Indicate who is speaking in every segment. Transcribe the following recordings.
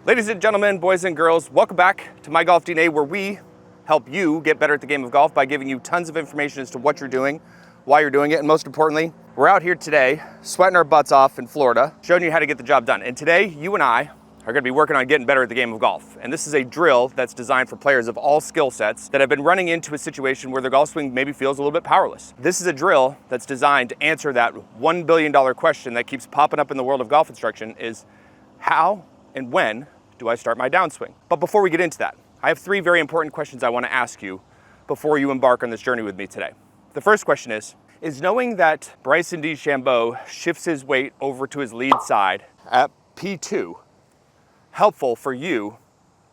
Speaker 1: Ladies and gentlemen, boys and girls, welcome back to My Golf DNA, where we help you get better at the game of golf by giving you tons of information as to what you're doing, why you're doing it, and most importantly, we're out here today sweating our butts off in Florida, showing you how to get the job done. And today, you and I are going to be working on getting better at the game of golf. And this is a drill that's designed for players of all skill sets that have been running into a situation where their golf swing maybe feels a little bit powerless. This is a drill that's designed to answer that $1 billion question that keeps popping up in the world of golf instruction: is how and when do I start my downswing? But before we get into that, I have three very important questions I want to ask you before you embark on this journey with me today. The first question is knowing that Bryson DeChambeau shifts his weight over to his lead side at P2 helpful for you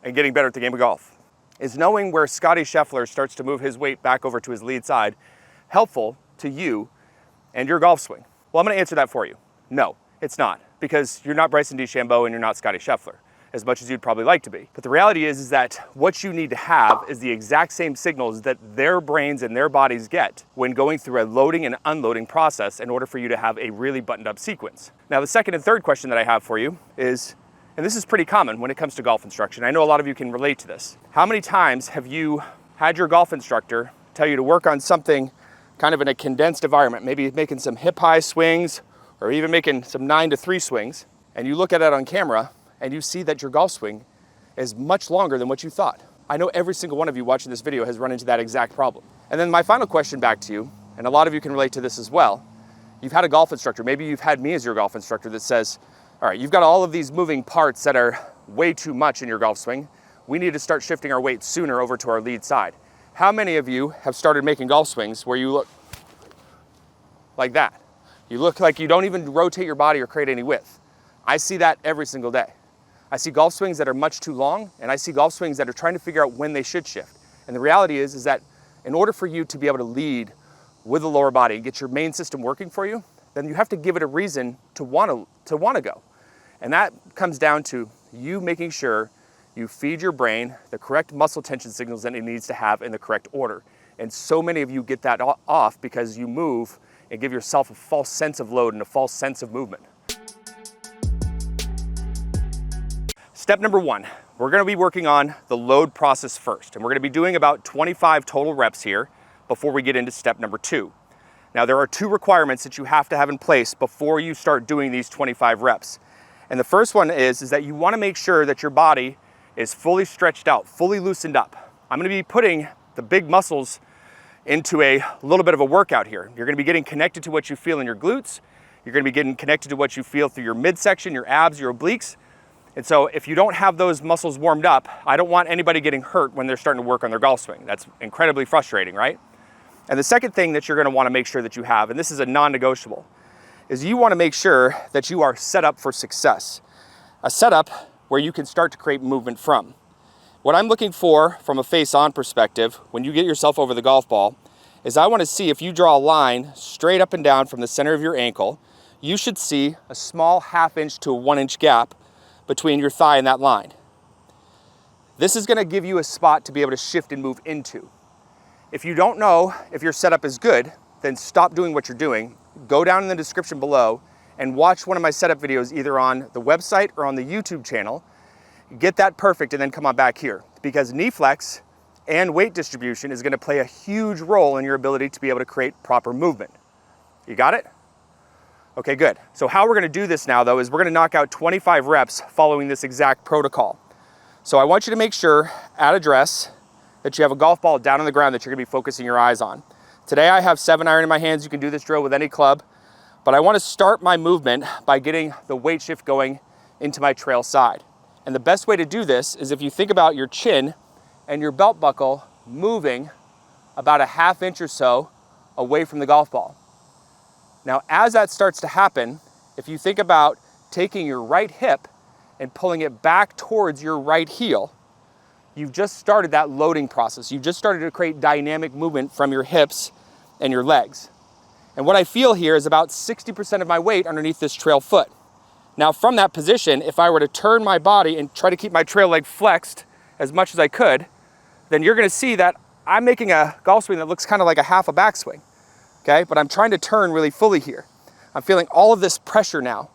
Speaker 1: in getting better at the game of golf? Is knowing where Scottie starts to move his weight back over to his lead side helpful to you and your golf swing? Well, I'm going to answer that for you. No, it's not, because you're not Bryson DeChambeau and you're not Scottie Scheffler, as much as you'd probably like to be. But the reality is that what you need to have is the exact same signals that their brains and their bodies get when going through a loading and unloading process in order for you to have a really buttoned up sequence. Now, the second and third question that I have for you is, and this is pretty common when it comes to golf instruction, I know a lot of you can relate to this. How many times have you had your golf instructor tell you to work on something kind of in a condensed environment, maybe making some hip high swings or even making some 9-3 swings, and you look at it on camera and you see that your golf swing is much longer than what you thought? I know every single one of you watching this video has run into that exact problem. And then my final question back to you, and a lot of you can relate to this as well, you've had a golf instructor, maybe you've had me as your golf instructor, that says, all right, you've got all of these moving parts that are way too much in your golf swing. We need to start shifting our weight sooner over to our lead side. How many of you have started making golf swings where you look like that? You look like you don't even rotate your body or create any width. I see that every single day. I see golf swings that are much too long, and I see golf swings that are trying to figure out when they should shift. And the reality is that in order for you to be able to lead with the lower body and get your main system working for you, then you have to give it a reason to want to go. And that comes down to you making sure you feed your brain the correct muscle tension signals that it needs to have in the correct order. And so many of you get that off because you move and give yourself a false sense of load and a false sense of movement. Step number one, we're going to be working on the load process first. And we're going to be doing about 25 total reps here before we get into step number two. Now, there are two requirements that you have to have in place before you start doing these 25 reps. And the first one is that you want to make sure that your body is fully stretched out, fully loosened up. I'm going to be putting the big muscles into a little bit of a workout here. You're going to be getting connected to what you feel in your glutes. You're going to be getting connected to what you feel through your midsection, your abs, your obliques. And so if you don't have those muscles warmed up, I don't want anybody getting hurt when they're starting to work on their golf swing. That's incredibly frustrating, right? And the second thing that you're going to want to make sure that you have, and this is a non-negotiable, is you want to make sure that you are set up for success. A setup where you can start to create movement from. What I'm looking for from a face-on perspective when you get yourself over the golf ball is I want to see, if you draw a line straight up and down from the center of your ankle, you should see a small 1/2 inch to a 1 inch gap between your thigh and that line. This is going to give you a spot to be able to shift and move into. If you don't know if your setup is good, then stop doing what you're doing. Go down in the description below and watch one of my setup videos either on the website or on the YouTube channel. Get that perfect and then come on back here, because knee flex and weight distribution is going to play a huge role in your ability to be able to create proper movement. You got it? Okay, good. So how we're going to do this now, though, is we're going to knock out 25 reps following this exact protocol. So I want you to make sure at address that you have a golf ball down on the ground that you're going to be focusing your eyes on. Today I have 7-iron in my hands. You can do this drill with any club, but I want to start my movement by getting the weight shift going into my trail side. And the best way to do this is if you think about your chin and your belt buckle moving about a 1/2 inch or so away from the golf ball. Now, as that starts to happen, if you think about taking your right hip and pulling it back towards your right heel, you've just started that loading process. You've just started to create dynamic movement from your hips and your legs. And what I feel here is about 60% of my weight underneath this trail foot. Now, from that position, if I were to turn my body and try to keep my trail leg flexed as much as I could, then you're going to see that I'm making a golf swing that looks kind of like a half a backswing. Okay, but I'm trying to turn really fully here. I'm feeling all of this pressure now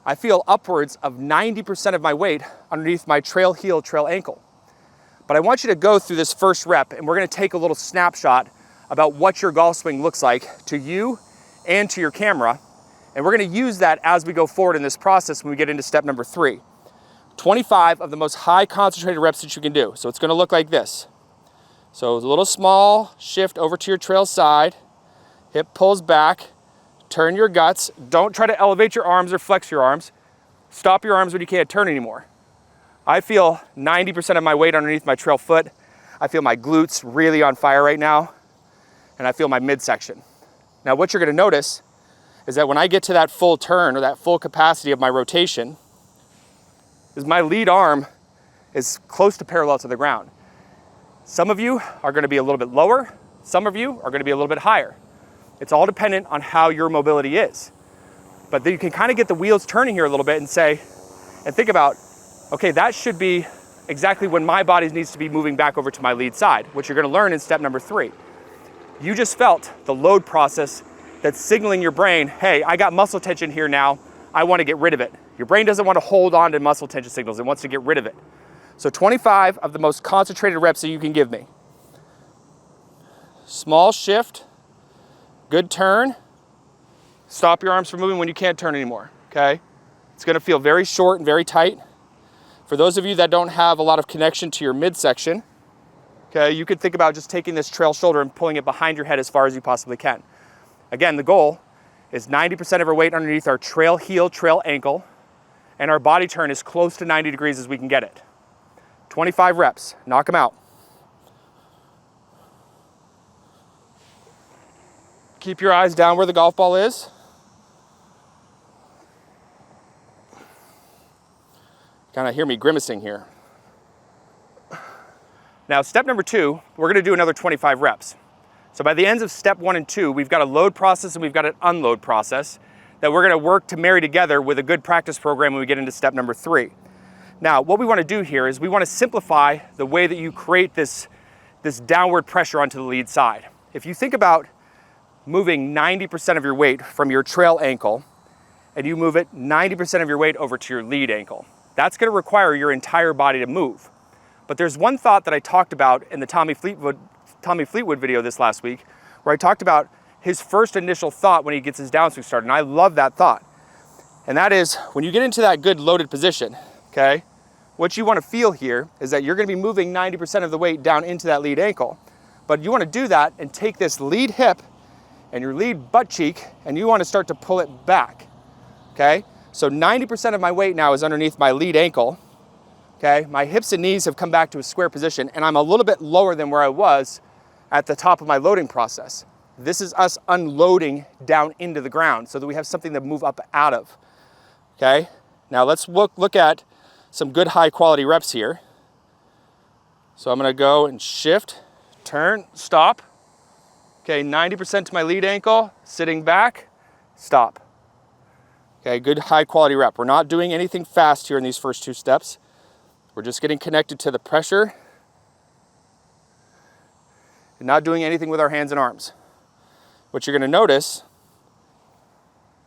Speaker 1: I feel upwards of 90% of my weight underneath my trail heel, trail ankle. But I want you to go through this first rep, and we're gonna take a little snapshot about what your golf swing looks like to you and to your camera. And we're gonna use that as we go forward in this process when we get into step number 3. 25 of the most high concentrated reps that you can do. So it's gonna look like this. So a little small shift over to your trail side, hip pulls back, turn your guts. Don't try to elevate your arms or flex your arms. Stop your arms when you can't turn anymore. I feel 90% of my weight underneath my trail foot. I feel my glutes really on fire right now, and I feel my midsection. Now what you're gonna notice is that when I get to that full turn or that full capacity of my rotation, is my lead arm is close to parallel to the ground. Some of you are gonna be a little bit lower, some of you are gonna be a little bit higher. It's all dependent on how your mobility is. But then you can kind of get the wheels turning here a little bit and say, and think about, okay, that should be exactly when my body needs to be moving back over to my lead side, which you're gonna learn in step number 3. You just felt the load process that's signaling your brain, hey, I got muscle tension here now, I wanna get rid of it. Your brain doesn't want to hold on to muscle tension signals, it wants to get rid of it. So 25 of the most concentrated reps that you can give me. Small shift, good turn, stop your arms from moving when you can't turn anymore, okay? It's gonna feel very short and very tight. For those of you that don't have a lot of connection to your midsection, okay, you could think about just taking this trail shoulder and pulling it behind your head as far as you possibly can. Again, the goal is 90% of our weight underneath our trail heel, trail ankle, and our body turn is close to 90 degrees as we can get it. 25 reps, knock them out. Keep your eyes down where the golf ball is. Kind of hear me grimacing here. Now, step number 2, we're gonna do another 25 reps. So by the ends of step 1 and 2, we've got a load process and we've got an unload process that we're gonna work to marry together with a good practice program when we get into step number 3. Now, what we wanna do here is we wanna simplify the way that you create this downward pressure onto the lead side. If you think about moving 90% of your weight from your trail ankle, and you move it 90% of your weight over to your lead ankle, that's gonna require your entire body to move. But there's one thought that I talked about in the Tommy Fleetwood video this last week, where I talked about his first initial thought when he gets his downswing started, and I love that thought. And that is, when you get into that good loaded position, okay, what you wanna feel here is that you're gonna be moving 90% of the weight down into that lead ankle. But you wanna do that and take this lead hip and your lead butt cheek, and you wanna start to pull it back, okay? So 90% of my weight now is underneath my lead ankle, okay? My hips and knees have come back to a square position, and I'm a little bit lower than where I was at the top of my loading process. This is us unloading down into the ground so that we have something to move up out of, okay? Now let's look at some good high quality reps here. So I'm gonna go and shift, turn, stop. Okay, 90% to my lead ankle, sitting back, stop. Okay, good high quality rep. We're not doing anything fast here in these first 2 steps. We're just getting connected to the pressure and not doing anything with our hands and arms. What you're gonna notice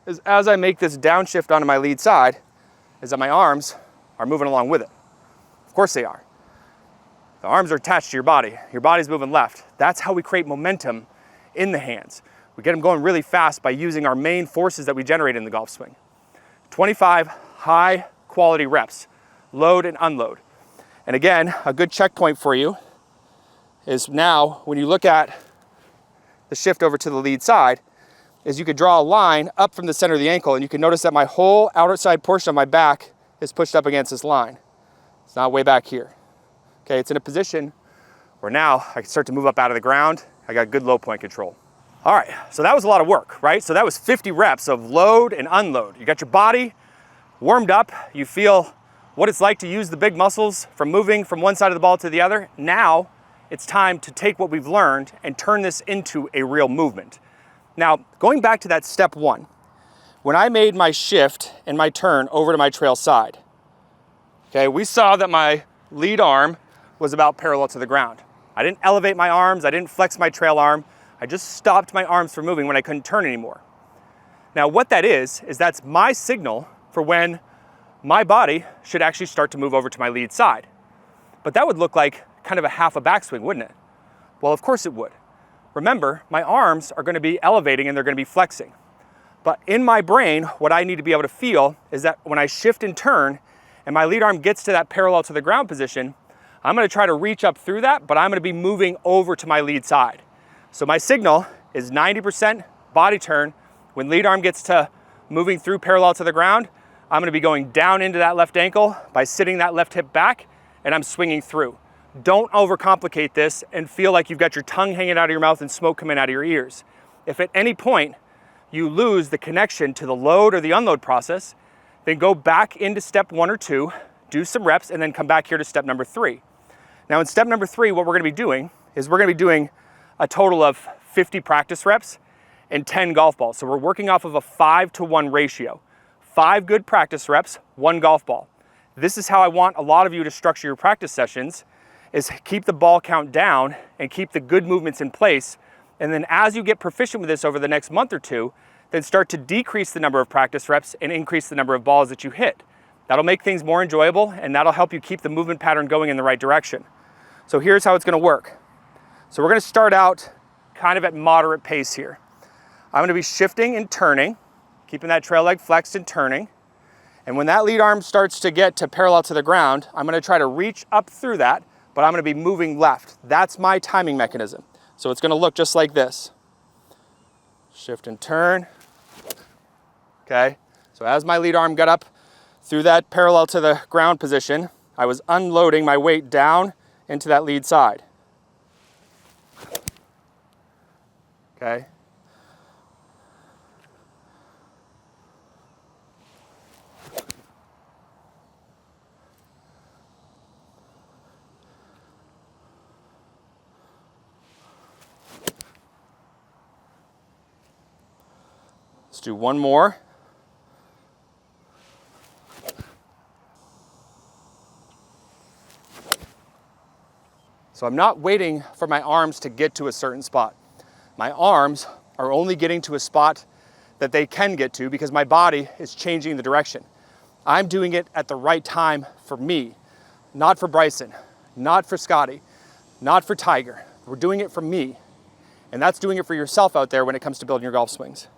Speaker 1: is as I make this downshift onto my lead side, is that my arms are moving along with it. Of course they are. The arms are attached to your body. Your body's moving left. That's how we create momentum in the hands. We get them going really fast by using our main forces that we generate in the golf swing. 25 high quality reps, load and unload. And again, a good checkpoint for you is now when you look at the shift over to the lead side, is you could draw a line up from the center of the ankle, and you can notice that my whole outside portion of my back is pushed up against this line. It's not way back here. Okay, it's in a position where now I can start to move up out of the ground. I got good low point control. All right, so that was a lot of work, right? So that was 50 reps of load and unload. You got your body warmed up. You feel what it's like to use the big muscles from moving from one side of the ball to the other. Now it's time to take what we've learned and turn this into a real movement. Now, going back to that step 1, when I made my shift and my turn over to my trail side, okay, we saw that my lead arm was about parallel to the ground. I didn't elevate my arms, I didn't flex my trail arm, I just stopped my arms from moving when I couldn't turn anymore. Now what that is that's my signal for when my body should actually start to move over to my lead side. But that would look like kind of a half a backswing, wouldn't it? Well, of course it would. Remember, my arms are going to be elevating and they're going to be flexing. But in my brain, what I need to be able to feel is that when I shift and turn and my lead arm gets to that parallel to the ground position, I'm going to try to reach up through that, but I'm going to be moving over to my lead side. So my signal is 90% body turn. When lead arm gets to moving through parallel to the ground, I'm going to be going down into that left ankle by sitting that left hip back, and I'm swinging through. Don't overcomplicate this and feel like you've got your tongue hanging out of your mouth and smoke coming out of your ears. If at any point you lose the connection to the load or the unload process, then go back into step 1 or 2, do some reps, and then come back here to step number 3. Now in step number 3, what we're going to be doing is we're going to be doing a total of 50 practice reps and 10 golf balls. So we're working off of a 5-to-1 ratio. 5 good practice reps, 1 golf ball. This is how I want a lot of you to structure your practice sessions, is keep the ball count down and keep the good movements in place. And then as you get proficient with this over the next month or 2, then start to decrease the number of practice reps and increase the number of balls that you hit. That'll make things more enjoyable, and that'll help you keep the movement pattern going in the right direction. So here's how it's going to work. So we're going to start out kind of at moderate pace here. I'm going to be shifting and turning, keeping that trail leg flexed and turning. And when that lead arm starts to get to parallel to the ground, I'm going to try to reach up through that, but I'm going to be moving left. That's my timing mechanism. So it's going to look just like this. Shift and turn. Okay. So as my lead arm got up through that parallel to the ground position, I was unloading my weight down into that lead side. Okay. Let's do one more. So I'm not waiting for my arms to get to a certain spot. My arms are only getting to a spot that they can get to because my body is changing the direction. I'm doing it at the right time for me, not for Bryson, not for Scottie, not for Tiger. We're doing it for me. And that's doing it for yourself out there when it comes to building your golf swings.